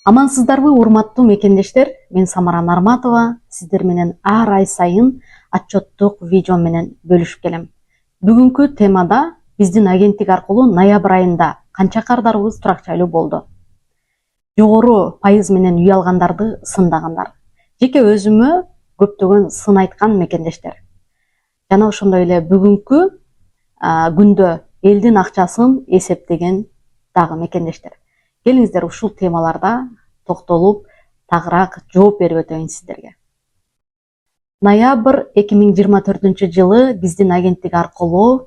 Амансыздарбы, урматтуу мекендештер? Мен Самара Нарматова, сиздер менен ар ай сайын отчеттук видео менен бөлүшүп келем. Бүгүнкү темада биздин агенттик аркылуу ноябрь айында канча кардарыбыз туракчайлуу болду? Жогору пайыз менен үй алгандарды сындагандар. Жеке өзүмө көптөгөн сын айткан мекендештер. Жана ошондой эле бүгүнкү күндө элдин акчасын эсептеген дагы мекендештер. Келиңиздер ушул темаларда токтолуп, тагыраак жооп берип өтөйүн сиздерге. Ноябрь 2024 жылы биздин агенттик аркылуу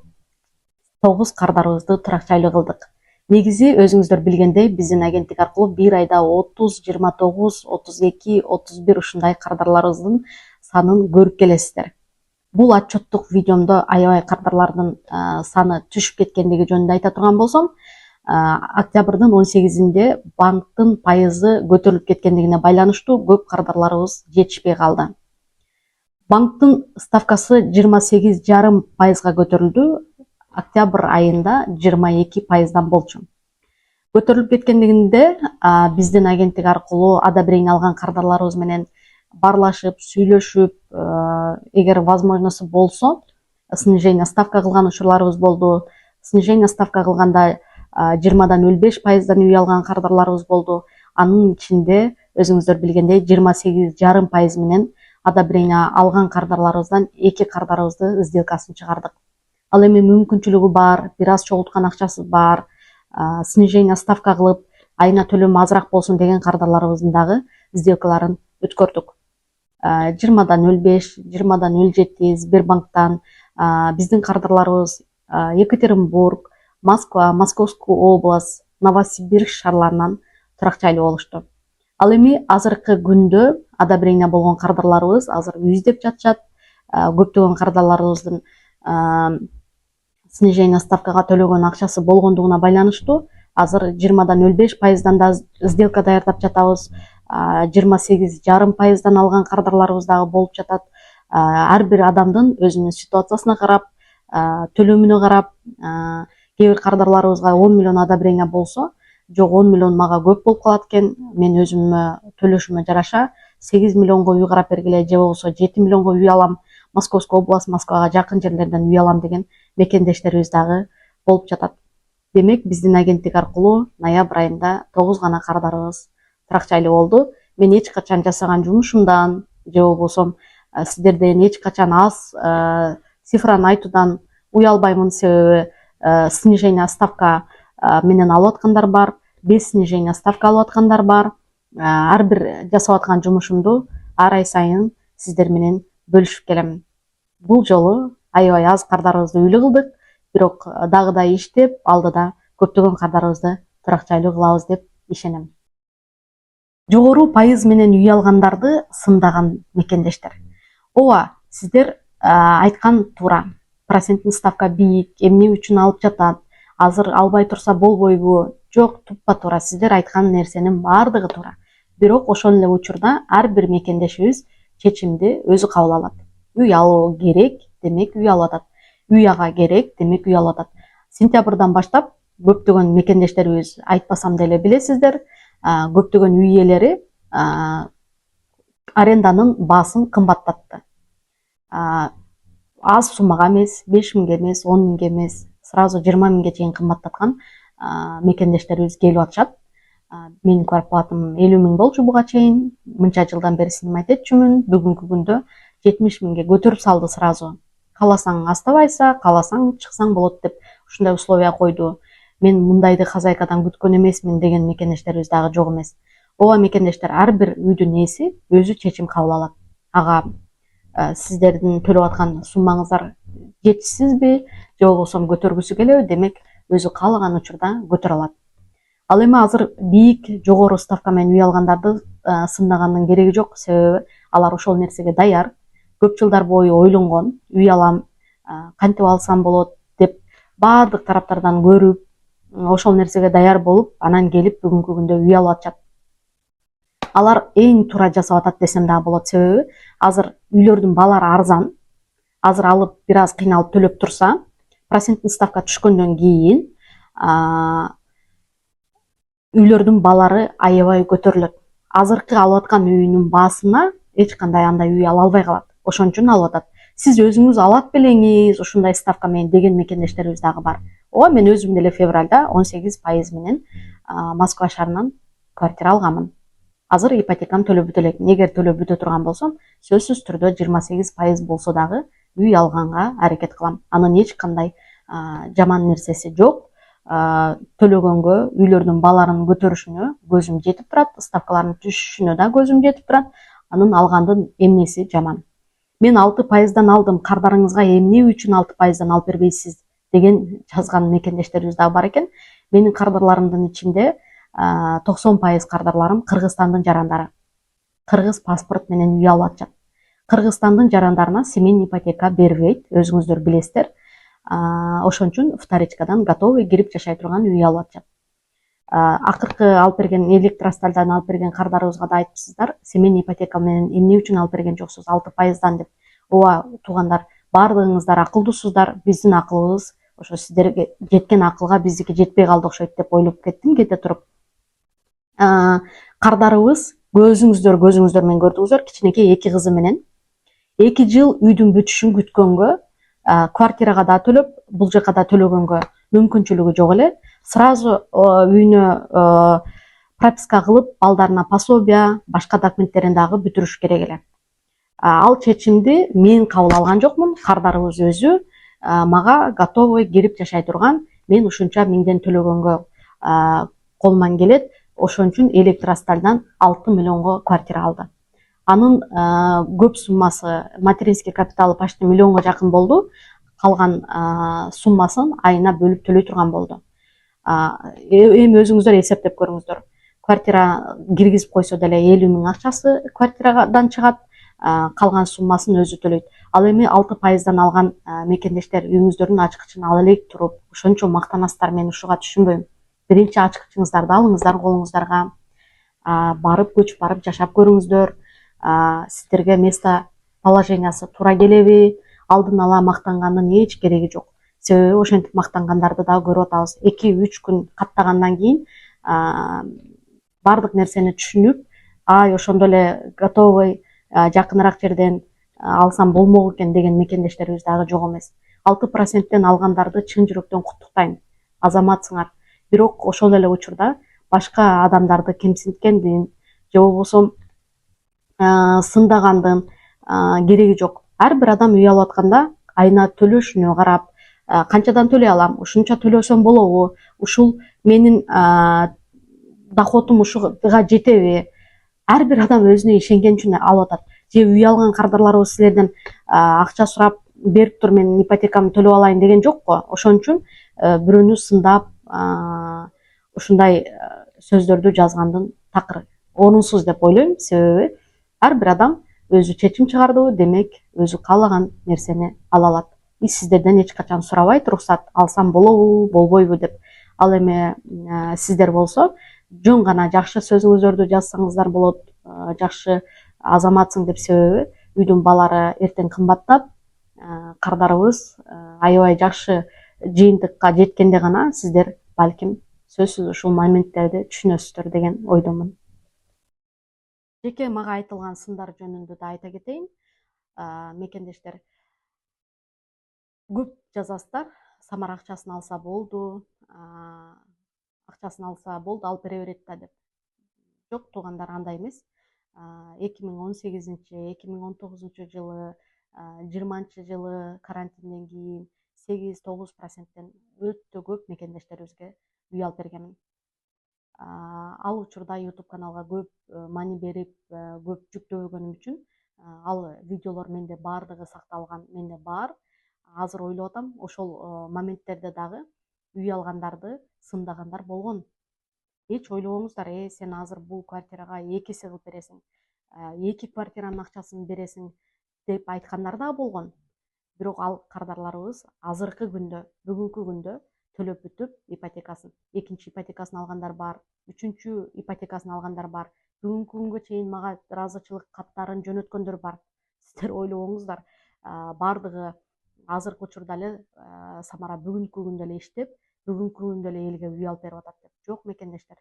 9 кардарыбызды туракчайлуу кылдык. Негизи өзүңүздөр билгендей, биздин агенттик аркылуу бир айда 30, 29, 32, 31 ушундай кардарларыбыздын санын көрүп келесиздер. Бул отчеттук видеомдо аябай кардарлардын саны түшүп кеткендиги жөнүндө айта турган болсом, октябрдын 18-инде банктын пайызы көтөрүлүп кеткендигине байланыштуу көп кардарларыбыз жетишпей калды. Банктын ставкасы 28,5% көтөрүлдү, октябрь айында 22%дан болчу. Көтөрүлүп кеткендигинде биздин агенттик аркылуу одобрение алган кардарларыбыз менен барлашып, сүйлөшүп, эгер возможносту болсо, снижение ставка кылган учурларыбыз болду. Снижение ставка кылганда 20-дан 0,5%дан үй алган кардарларыбыз болду. Анын ичинде өзүңүздөр билгендей 28,5% менен одобрение алган кардарларыбыздан 2 кардарыбызды сделкасын чыгардык. Ал эми мүмкүнчүлүгү бар, бир аз чогулткан акчасы бар, снижение ставка кылып, айына төлөм азыраак болсун деген кардарларыбыздын дагы сделкаларын өткөрдүк. 20-дан 0,5, 20-дан 0,7 Сбербанктан, биздин кардарларыбыз Екатеринбург, Москва, Московская область, Новосибирск шаарларынан туракчайлуу болушту. Ал эми азыркы күндө одобрение болгон кардарларыбыз азыр үй издеп жатышат. Көптөгөн кардарларыбыздын снижение ставкага төлөгөн акчасы болгондугуна байланыштуу азыр 20-дан 0,5%дан да сделка даярдап жатабыз. 28,5%дан алган кардарларыбыз дагы болуп жатат. Ар бир адамдын өзүнүн ситуациясына карап, төлөмүнө карап, кээ бир кардарларыбызга 10 миллион одобрение болсо, жок 10 миллион мага көп болуп калат экен, мен өзүмө төлөшүмө жараша 8 миллионго үй карап бергиле, же болбосо 7 миллионго үй алам, Московская область, Москвага жакын жерлерден үй алам деген мекендештерибиз дагы болуп жатат. Демек, биздин агенттик аркылуу ноябрь айында 9 гана кардарыбыз туракчайлуу болду. Мен эч качан жасаган жумушумдан, же болбосо сиздерден эч качан аз цифраны айтуудан уялбаймын, себеби снижение ставка менен алып аткандар бар, без снижение ставка алып аткандар бар. Ар бир жасап аткан жумушумду ар ай сайын сиздер менен бөлүшүп келем. Бул жолу аябай аз кардарыбызды үйлүү кылдык, бирок дагыдай иштеп, алдыда көптөгөн кардарыбызды туракчайлуу кылабыз деп ишенем. Жогору пайыз менен үй алгандарды сындаган мекендештер. Ооба, сиздер айткан туура. Проценттин ставка бийик, эмне үчүн алып жатат, азыр албай турса болбойбу? Жок, туппа туура, сиздер айткан нерсенин баардыгы туура. Бирок ошол эле учурда ар бир мекендешибиз чечимди өзү кабыл алат. Үй алуу керек, демек үй алып атат. Үй ага керек, демек үй алып атат. Сентябрдан баштап көптөгөн мекендештерибиз, айтпасам деле билесиздер, көптөгөн үй ээлери аренданын баасын кымбаттатты. Аз суммага эмес, 5 миңге эмес, 10 миңге эмес, сразу 20 миңге чейин кымбаттаткан мекендештерибиз келип атышат. Менин квартплатам 50 миң болчу буга чейин, мынча жылдан бери снимать этчүмүн, бүгүнкү күндө 70 миңге көтөрүп салды сразу. Кааласаң астабайса, кааласаң чыксаң болот деп ушундай условия койду. Мен мындайды хозяйкадан күткөн эмесмин деген мекендештерибиз дагы жок эмес. Ооба мекендештер, ар бир үйдүн ээси өзү чечим кабыл алат. Ага сиздердин төлөп аткан суммаңыздар жетишсизби, же болбосо көтөргүсү келеби, демек өзү каалаган учурда көтөрө алат. Ал эми азыр бийик, жогору ставка менен үй алгандарды сындагандын кереги жок, себеби алар ошол нерсеге даяр. Көп жылдар бою ойлонгон, үй алам, кантип алсам болот деп баардык тараптардан көрүп, ошол нерсеге даяр болуп, анан келип бүгүнкү күндө үй алып атышат. Алар эң туура жасап атат десем дагы болот, себеби азыр үйлөрдүн баалары арзан. Азыр алып бир аз кыйналып төлөп турса, проценттин ставка түшкөндөн кийин үйлөрдүн баалары аябай көтөрүлөт. Азыркы алып аткан үйүнүн баасына эч кандай андай үй ала албай калат. Ошон үчүн алып атат. Сиз өзүңүз алат белеңиз ушундай ставка менен деген мекендештерибиз дагы бар. Ооба, мен өзүм деле февралда 18% менен Москва шаарынан квартира алганмын. Азыр ипотекам төлөп бүтө элек. Эгер төлөп бүтө турган болсом, сөзсүз түрдө 28% болсо дагы үй алганга аракет кылам. Анын эч кандай жаман нерсеси жок. Төлөгөнгө, үйлөрдүн бааларынын көтөрүшүнө көзүм жетип турат, ставкалардын түшүшүнө да көзүм жетип турат. Анын алгандын эмнеси жаман? Мен 6%дан алдым, кардарыңызга эмне үчүн 6%дан алып бербейсиз деген жазган мекендештерибиз дагы бар экен. Менин кардарларымдын ичинде 90% кардарларым Кыргызстандын жарандары. Кыргыз паспорт менен үй алып атышат. Кыргызстандын жарандарына семейный ипотека бербейт, өзүңүздөр билесиздер. Ошон үчүн вторичкадан готовый кирип жашай турган үй алып атышат. Акыркы алып берген электростальдан алып берген кардарыбызга да айтыпсыздар, семейный ипотека менен эмне үчүн алып берген жоксуз 6%дан деп. Ооба, туугандар, баардыгыңыздар акылдуусуздар, биздин акылыбыз ошо сиздерге жеткен акылга биздики жетпей калды окшойт деп ойлоп кеттим кете туруп. Кардарыбыз көзүңүздөр менен көрдүңүздөр, кичинекей 2 кызы менен 2 жыл үйдүн бүтүшүн күткөнгө, квартирага да төлөп, бул жака да төлөгөнгө мүмкүнчүлүгү жок эле. Сразу үйүнө прописка кылып, балдарына пособие, башка документтерин дагы бүтүрүш керек эле. Ал чечимди мен кабыл алган жокмун, кардарыбыз өзү мага готовый кирип жашай турган, мен ушунча миңден төлөгөнгө колуман келет, ошон үчүн электростальдан 6 миллионго квартира алды. Анын көп суммасы, материнский капиталы почти миллионго жакын болду. Калган суммасын айына бөлүп төлөй турган болду. Эми өзүңүздөр эсептеп көрүңүздөр. Квартира киргизип койсо деле 50 миң акчасы квартирадан чыгат, калган суммасын өзү төлөйт. Ал эми 6%дан алган мекендештер үйүңүздөрдүн ачкычын ала элек туруп, ошончо мактанасыздар, мен ушуга түшүнбөйм. Биринчи ачкычыңыздарды алыңыздар колуңуздарга, барып көчүп барып жашап көрүңүздөр. Сиздерге место положениясы туура келеби? Алдын ала мактангандын эч кереги жок. Себеби ошентип мактангандарды дагы көрүп атабыз. 2-3 күн каттагандан кийин баардык нерсени түшүнүп, ошондо эле готовый жакыныраак жерден алсам болмок экен деген мекендештерибиз дагы жок эмес. 6%тен алгандарды чын жүрөктөн куттуктайм. Азаматсыңар. Бирок ошол эле учурда башка адамдарды кемсинткендин же болбосо сындагандын кереги жок. Ар бир адам үй алып атканда айына төлөшүнө карап, канчадан төлөй алам, ушунча төлөсөм болобу, ушул менин доходум ушуга жетеби? Ар бир адам өзүнө ишенген үчүн алып атат. Же үй алган кардарларыбыз силерден акча сурап берип тур, мен ипотекамды төлөп алайын деген жокко. Ошон үчүн бирөөнү сындап ушундай сөздөрдү жазгандын такыр орунсуз деп ойлойм. Себеби ар бир адам өзү чечим чыгарды, демек өзү каалаган нерсени ала алат. Сиздерден эч качан сурабайт, уруксат алсам болобу, болбойбу деп. Ал эми сиздер болсо жөн гана жакшы сөзүңүздөрдү жазсаңыздар болот, жакшы азаматсың деп. Себеби үйдүн баалары эртең кымбаттап, кардарыбыз аябай жакшы жыйынтыкка жеткенде гана сиздер балким сөзсүз ушул моменттерди түшүнөсүздөр деген ойдомун. Жеке мага айтылган сындар жөнүндө да айта кетейин. Мекендештер көп жазасыздар, Самара акчасын алса болду, алып бере берет да деп. Жок туугандар, андай эмес. 2018-2019 жылы, 20 жылы карантинден кийин 8-9%тен өтө көп мекендештерибизге үй алып бергенмин. Ал учурда YouTube каналга көп маани берип, көп жүктөбөгөнүм үчүн ал видеолор менде баардыгы сакталган, менде бар. Азыр ойлоп атам, ошол моменттерде дагы үй алгандарды сындагандар болгон. Эч ойлобоңуздар, сен азыр бул квартирага 2 эсе кылып бересиң, 2 квартиранын акчасын бересиң деп айткандар да болгон. Бирок ал кардарларыбыз азыркы күндө, бүгүнкү күндө төлөп бүтүп ипотекасын, экинчи ипотекасын алгандар бар, үчүнчү ипотекасын алгандар бар. Бүгүнкү күнгө чейин мага ыраазычылык каттарын жөнөткөндөр бар. Сиздер ойлобоңуздар, баардыгы азыркы учурда эле Самара бүгүнкү күндө эле иштеп, бүгүнкү күндө эле элге үй алып берип атат деп. Жок мекендештер.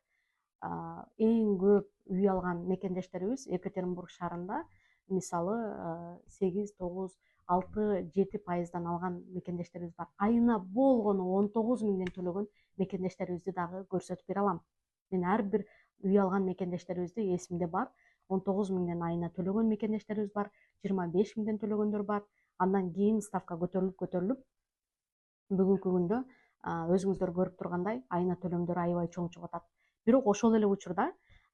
эң көп үй алган мекендештерибиз Екатеринбург шаарында мисалы 8, 9, 6, 7% алган мекендештерибиз бар. Айына болгону 19 миңден төлөгөн мекендештерибизди дагы көрсөтүп бере алам. Мен ар бир үй алган мекендештерибизди эсимде бар. 19 миңден айына төлөгөн мекендештерибиз бар, 25 миңден төлөгөндөр бар. Андан кийин ставка көтөрүлүп бүгүнкү күндө өзүңүздөр көрүп тургандай айына төлөмдөр аябай чоң чыгып атат. Бирок ошол эле учурда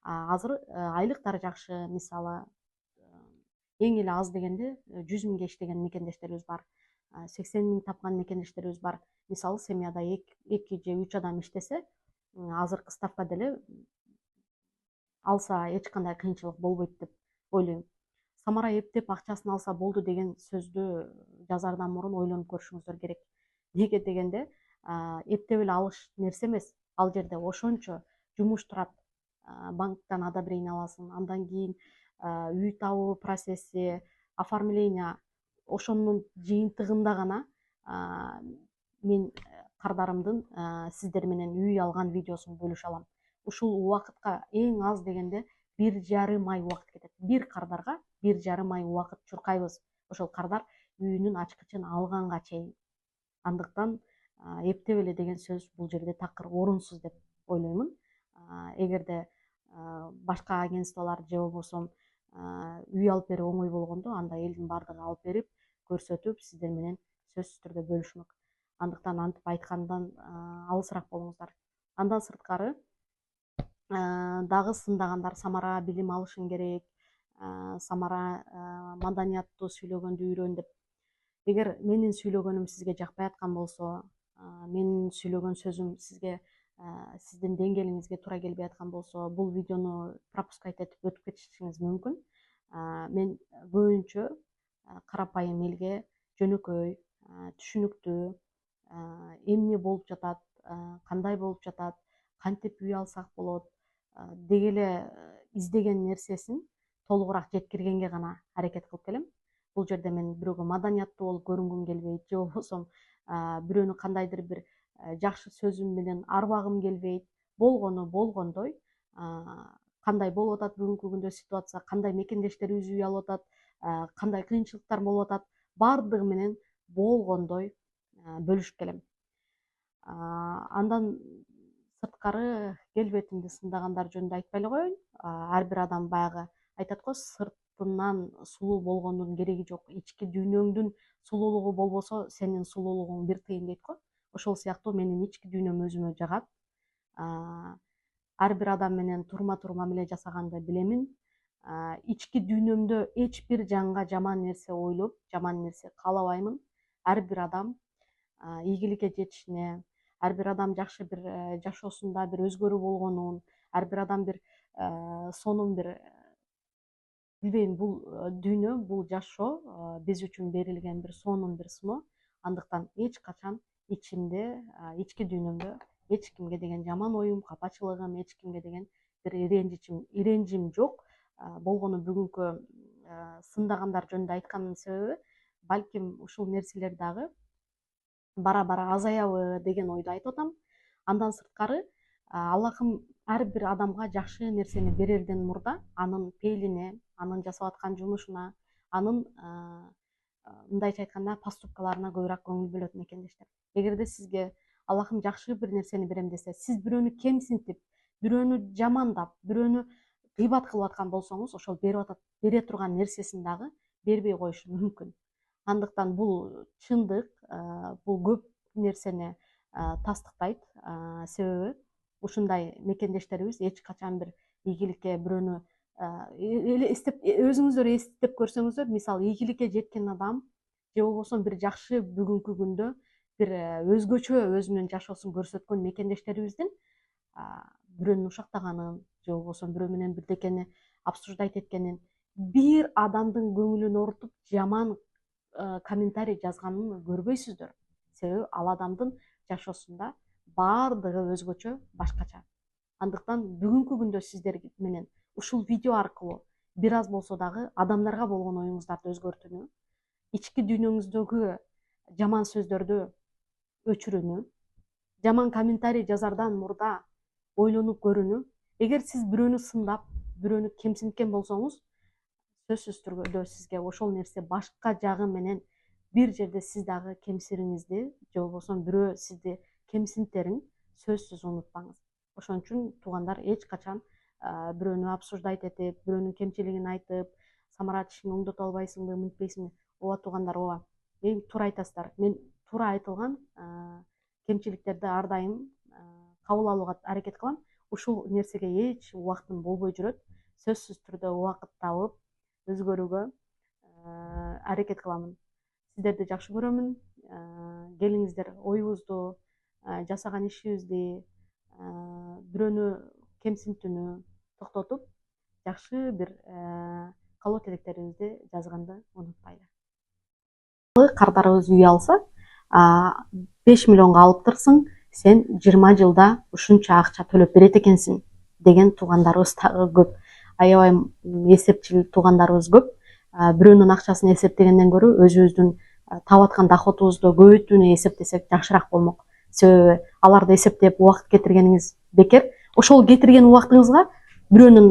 азыр айлыктар жакшы, мисалы эң эле аз дегенде 100 миңге иштеген мекендештерибиз бар, 80 миң тапкан мекендештерибиз бар. Мисалы семьяда 2 же 3 адам иштесе, азыркы ставка деле алса эч кандай кыйынчылык болбойт деп ойлойм. Самара эптеп акчасын алса болду деген сөздү жазардан мурун ойлонуп көрүшүңүздөр керек. Неге дегенде, эптеп эле алыш нерсе эмес. Ал жерде ошончо жумуш турат. Банктан одобрение аласың, андан кийин үй табуу процесси, оформление, ошонун жыйынтыгында гана мен кардарымдын сиздер менен үй алган видеосун бөлүшө алам. Ушул убакытка эң аз дегенде 1,5 ай убакыт кетет. Бир кардарга 1,5 ай убакыт чуркайбыз. Ошол кардар үйүнүн ачкычын алганга чейин. Андыктан эптеп эле деген сөз бул жерде такыр орунсуз деп ойлоймун. Эгерде башка агентстволор же болбосо үй алып берүү оңой болгондо, анда элдин баардыгы алып берип, көрсөтүп, сиздер менен сөзсүз түрдө бөлүшмөк. Андыктан антип айткандан алысыраак болуңуздар. Андан сырткары дагы сындагандар Самара билим алышың керек, Самара маданияттуу сүйлөгөндү үйрөн деп. Эгер менин сүйлөгөнүм сизге жакпай аткан болсо, менин сүйлөгөн сөзүм сизге сиздин деңгээлиңизге туура келбей аткан болсо, бул видеону пропускать этип өтүп кетишиңиз мүмкүн. Мен көбүнчө карапайым элге жөнөкөй, түшүнүктүү, эмне болуп жатат, кандай болуп жатат, кантип үй алсак болот деги эле издеген нерсесин толугураак жеткиргенге гана аракет кылып келем. Бул жерде мен бирөөгө маданияттуу болуп көрүнгүм келбейт, же болбосо бирөөнү кандайдыр бир жакшы сөзүм менен арбагым келбейт. Болгону болгондой, кандай болуп атат бүгүнкү күндө ситуация, кандай мекендештерибиз үй алып атат, кандай кыйынчылыктар болуп атат, баардыгы менен болгондой бөлүшүп келем. Андан сырткары келбетимди сындагандар жөнүндө айтпай эле коеюн. Ар бир адам баягы айтат го, сыртынан сулуу болгондун кереги жок. Ички дүйнөңдүн сулуулугу болбосо, сенин сулуулугуң бир тыйын дейт го. Ошол сыяктуу менин ички дүйнөм өзүмө жагат. Ар бир адам менен турма мамиле жасаганды билемин. Ички дүйнөмдө эч бир жанга жаман нерсе ойлоп, жаман нерсе каалабаймын. Ар бир адам ийгиликке жетишине, ар бир адам жакшы бир жашоосунда бир өзгөрүү болгонун, ар бир адам бир сонун бир билбейм, бул дүйнө, бул жашоо биз үчүн берилген бир сонун бир сыноо. Андыктан эч качан ичимде, ички дүйнөмдө эч кимге деген жаман оюм, капачылыгым, эч кимге деген бир иренжим жок. Болгону бүгүнкү сындагандар жөнүндө айткандын себеби, балким ушул нерселер дагы бара азаябы деген ойдо айтып атам. Андан сырткары Аллахым ар бир адамга жакшы нерсени берерден мурда анын пейилине, анын жасап аткан жумушуна, анын мындайча айтканда поступкаларына көбүрөөк көңүл бөлөт мекендештер. Эгерде сизге Аллахым жакшы бир нерсени берем десе, сиз бирөөнү кемсинтип, бирөөнү жамандап, бирөөнү гыйбат кылып аткан болсоңуз, ошол бере турган нерсесин дагы бербей коюшу мүмкүн. Андыктан бул чындык, бул көп нерсени тастыктайт. Себеби ушундай мекендештерибиз эч качан бир ийгиликке бирөөнү өзүңүздөр эстеп көрсөңүздөр, мисалы ийгиликке жеткен адам же болбосо бир жакшы бүгүнкү күндө бир өзгөчө өзүнүн жашоосун көрсөткөн мекендештерибиздин бирөөнү ушактаганын же болбосо бирөө менен бирдекени обсуждать эткенин, бир адамдын көңүлүн оорутуп жаман комментарий жазганын көрбөйсүздөр. Себеби ал адамдын жашоосунда баардыгы өзгөчө, башкача. Андыктан бүгүнкү күндө сиздер менен ушул видео аркылуу бир аз болсо дагы адамдарга болгон оюңуздарды өзгөртүүнү, ички дүйнөңүздөгү жаман сөздөрдү өчүрүүнү, жаман комментарий жазардан мурда ойлонуп көрүүнү, Эгер сиз бирөөнү сындап, бирөөнү кемсинткен болсоңуз, сөзсүз түрдө сизге ошол нерсе башка жагы менен бир жерде сиз дагы кемсириңизди же болбосо бирөө сизди кемсинтерин сөзсүз унутпаңыз. Ошон үчүн туугандар эч качан бирөөнү обсуждать этип, бирөөнүн кемчилигин айтып, Самара тишиңди оңдото албайсыңбы, мынтпейсиңби? Ооба туугандар, ооба. Туура айтасыздар. Мен туура айтылган кемчиликтерди ар дайым кабыл алууга аракет кылам. Ушул нерсеге эч убактым болбой жүрөт. Сөзсүз түрдө убакыт табып өзгөрүүгө аракет кыламын. Сиздерди жакшы көрөмүн. Келиңиздер оюбузду, жасаган ишибизди, бирөөнү кемсинтүүнү токтотуп, жакшы бир каалоо тилектерибизди жазганды унутпайлы. Кардарыбыз үй алса, 5 миллионго алыптырсың, сен 20 жылда ушунча акча төлөп берет экенсиң деген туугандарыбыз дагы көп. Аябай эсепчил туугандарыбыз көп. Бирөөнүн акчасын эсептегенден көрө өзүбүздүн таап аткан доходубузду көбөйтүүнү эсептесек жакшыраак болмок. Себеби аларды эсептеп убакыт кетиргениңиз бекер. Ошол кетирген убактыңызга, бирөөнүн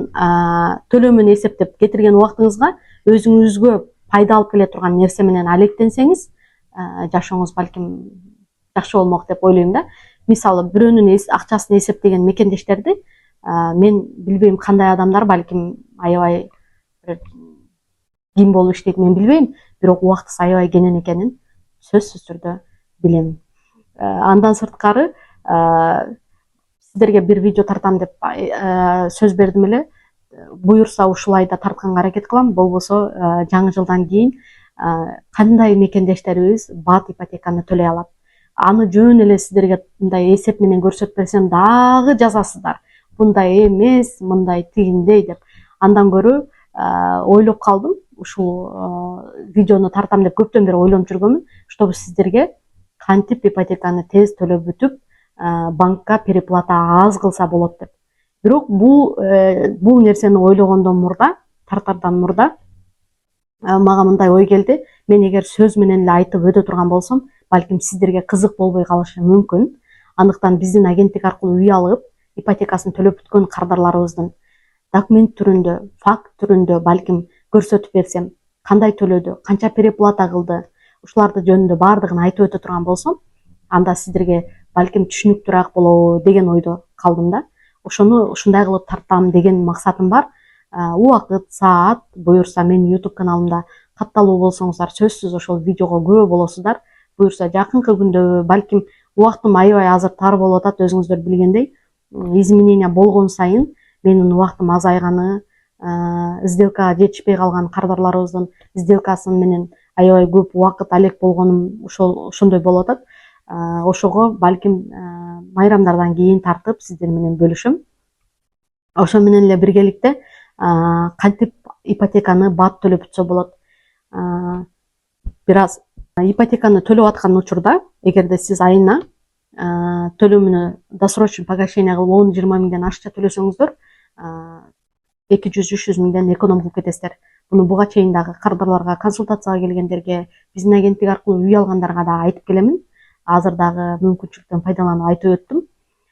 төлөмүн эсептеп кетирген убактыңызга өзүңүзгө пайда алып келе турган нерсе менен алектенсеңиз, жашооңуз балким жакшы болмок деп ойлойм да. Мисалы, бирөөнүн акчасын эсептеген мекендештерди мен билбейм кандай адамдар, балким аябай ким болуп иштейт мен билбейм, бирок убактысы аябай кенен экенин сөзсүз түрдө билем. Андан сырткары сиздерге бир видео тартам деп сөз бердим эле. Буюрса ушул айда тартканга аракет кылам, болбосо жаңы жылдан кийин кандай мекендештерибиз бат ипотеканы төлөй алат. Аны жөн эле сиздерге мындай эсеп менен көрсөтүп берсем дагы жазасыздар. Мындай эмес, мындай тигиндей деп. Андан көрө ойлоп калдым, ушул видеону тартам деп көптөн бери ойлонуп жүргөнмүн, чтобы сиздерге кантип ипотеканы тез төлөп бүтүп, банкка переплата аз кылса болот деп. Бирок бул нерсени ойлогондон мурда, тартардан мурда мага мындай ой келди. Мен эгер сөз менен эле айтып өтө турган болсом, балким сиздерге кызык болбой калышы мүмкүн. Андыктан биздин агенттик аркылуу үй алып, ипотекасын төлөп бүткөн кардарларыбыздын документ түрүндө, факт түрүндө балким көрсөтүп берсем, кандай төлөдү, канча переплата кылды, ушуларды жөнүндө баардыгын айтып өтө турган болсом, анда сиздерге балким түшүнүктүүрөөк болобу деген ойдо калдым да. Ошону ушундай кылып тартам деген максатым бар. Убакыт, саат буюрса менин YouTube каналымда катталуу болсоңуздар, сөзсүз ошол видеого күбө болосуздар. Буюрса жакынкы күндө, балким убактым аябай азыр тар болуп атат, өзүңүздөр билгендей. Изменения болгон сайын менин убактым азайганы, сделкага жетишпей калган кардарларыбыздын сделкасы менен аябай көп убакыт алек болгонум ошондой болуп атат. Ошого балким майрамдардан кийин тартып сиздер менен бөлүшөм. Ошо менен эле биргеликте кантип ипотеканы бат төлөп бүтсө болот. Бир аз ипотеканы төлөп аткан учурда, эгерде сиз айына төлөмүнө досрочный погашение кылып 10-20 миңден ашыкча төлөсөңүздөр, 200-300 миңден эконом кылып кетесиздер. Буну буга чейин дагы кардарларга консультацияга келгендерге, биздин агенттик аркылуу үй алгандарга да айтып келемин. Азыр дагы мүмкүнчүлүктөн пайдаланып айтып өттүм.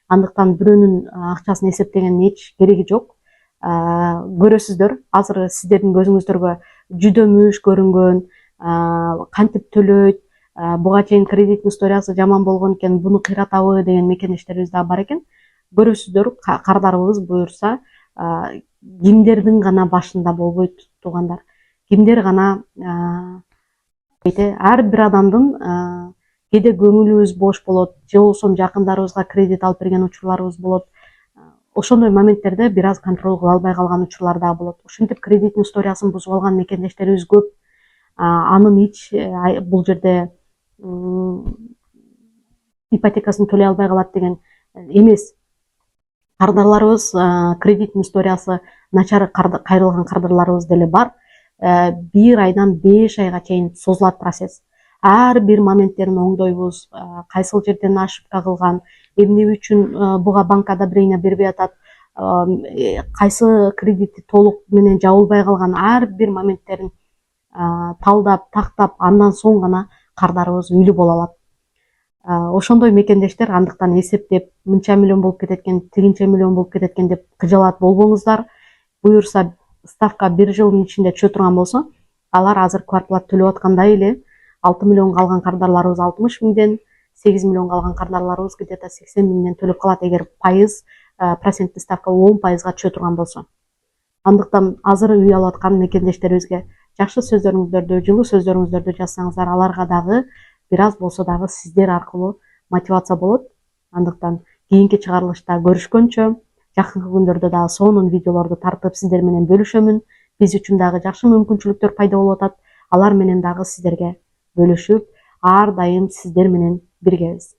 Андыктан бирөөнүн акчасын эсептегендин эч кереги жок. Көрөсүздөр, азыр сиздердин көзүңүздөргө жүдөмүш көрүнгөн, кантип төлөйт, буга чейин кредиттин историясы жаман болгон экен, буну кыйратабы деген мекендештерибиз да бар экен. Көрөсүздөр, кардарыбыз буюрса кимдердин гана башында болбойт туугандар. Кимдер гана ар бир адамдын кээде көңүлүбүз бош болот, же болбосо жакындарыбызга кредит алып берген учурларыбыз болот. Ошондой моменттерде бир аз контроль кыла албай калган учурлар да болот. Ошентип кредиттин историясын бузуп алган мекендештерибиз көп. Анын бул жерде ипотекасын төлөй албай калат деген эмес. Кардарларыбыз кредиттин историясы начар кайрылган кардарларыбыз деле бар. 1 айдан 5 айга чейин созулат процесс. Ар бир моменттерин оңдойбуз, кайсыл жерден ошибка кылган, эмне үчүн буга банк одобрение бербей атат, кайсы кредитти толук менен жабылбай калган, ар бир моменттерин талдап, тактап, андан соң гана кардарыбыз үйлүү боло алат. Ошондой мекендештер андыктан эсептеп мынча миллион болуп кетет экен, тигинче миллион болуп кетет экен деп кыжалат болбоңуздар. Буюрса ставка 1 жылдын ичинде түшө турган болсо, алар азыр квартплата төлөп аткандай эле 6 миллионго алган кардарларыбыз 60 миңден, 8 миллионго алган кардарларыбыз где-то 80 миңден төлөп калат эгер проценттик ставка 10%га түшө турган болсо. Андыктан азыр үй алып аткан мекендештерибизге жакшы сөздөрүңүздөрдү, жылуу сөздөрүңүздөрдү жазсаңыздар, аларга дагы бир аз болсо дагы сиздер аркылуу мотивация болот. Андыктан кийинки чыгарылышта көрүшкөнчө, жакынкы күндөрдө дагы сонун видеолорду тартып сиздер менен бөлүшөмүн. Биз үчүн дагы жакшы мүмкүнчүлүктөр пайда болуп атат. Алар менен дагы сиздерге бөлүшүп, ар дайым сиздер менен биргебиз.